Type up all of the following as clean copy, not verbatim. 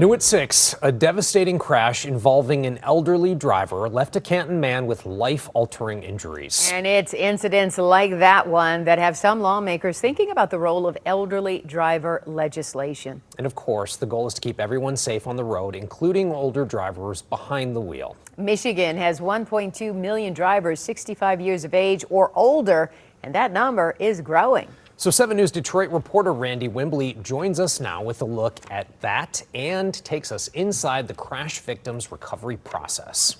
New at 6, a devastating crash involving an elderly driver left a Canton man with life-altering injuries. And it's incidents like that one that have some lawmakers thinking about the role of elderly driver legislation. And of course, the goal is to keep everyone safe on the road, including older drivers behind the wheel. Michigan has 1.2 million drivers 65 years of age or older, and that number is growing. So 7 News Detroit reporter Randy Wimbley joins us now with a look at that and takes us inside the crash victims' recovery process.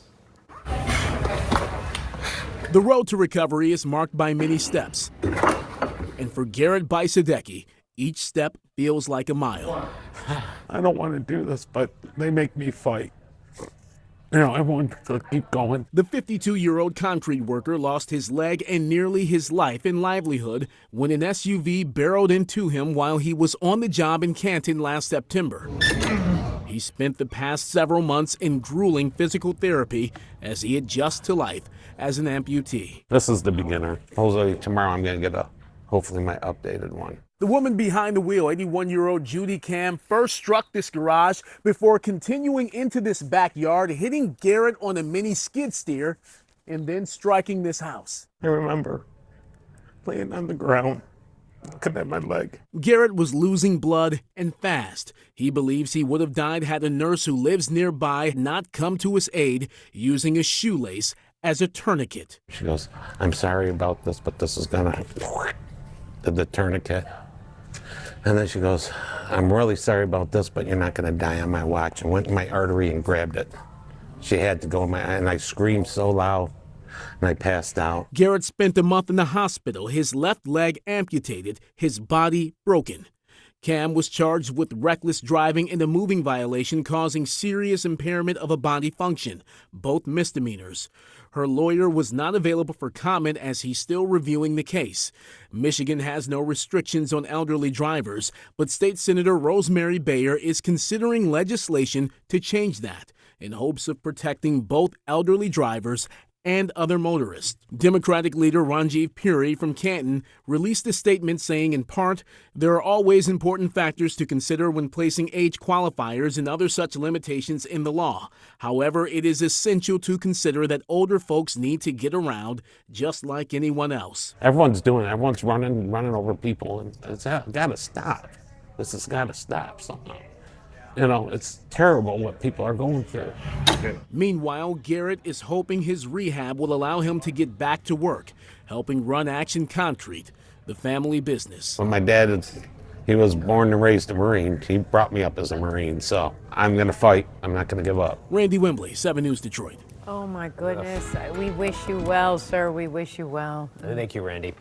The road to recovery is marked by many steps. And for Garrett Bajsadecki, each step feels like a mile. I don't want to do this, but they make me fight. You know, I want to keep going. The 52-year-old concrete worker lost his leg and nearly his life and livelihood when an SUV barreled into him while he was on the job in Canton last September. He spent the past several months in grueling physical therapy as he adjusts to life as an amputee. This is the beginner. Hopefully tomorrow I'm going to get hopefully my updated one. The woman behind the wheel, 81-year-old Judy Cam, first struck this garage before continuing into this backyard, hitting Garrett on a mini skid steer, and then striking this house. I remember laying on the ground, looking at my leg. Garrett was losing blood and fast. He believes he would have died had a nurse who lives nearby not come to his aid using a shoelace as a tourniquet. She goes, "I'm sorry about this, but this is gonna," did the tourniquet. And then she goes, "I'm really sorry about this, but you're not going to die on my watch," and went in my artery and grabbed it. She had to go in my eye, and I screamed so loud, and I passed out. Garrett spent a month in the hospital, his left leg amputated, his body broken. Cam was charged with reckless driving and a moving violation causing serious impairment of a body function, both misdemeanors. Her lawyer was not available for comment as he's still reviewing the case. Michigan has no restrictions on elderly drivers, but State Senator Rosemary Bayer is considering legislation to change that in hopes of protecting both elderly drivers and other motorists. Democratic leader Ranjiv Puri from Canton released a statement saying, in part, there are always important factors to consider when placing age qualifiers and other such limitations in the law. However, it is essential to consider that older folks need to get around just like anyone else. Everyone's doing it. Everyone's running over people, and it's got to stop. This has got to stop somehow. You know, it's terrible what people are going through. Meanwhile, Garrett is hoping his rehab will allow him to get back to work, helping run Action Concrete, the family business. When my dad, he was born and raised a Marine. He brought me up as a Marine, so I'm going to fight. I'm not going to give up. Randy Wimbley, 7 News Detroit. Oh my goodness. We wish you well, sir. We wish you well. Thank you, Randy.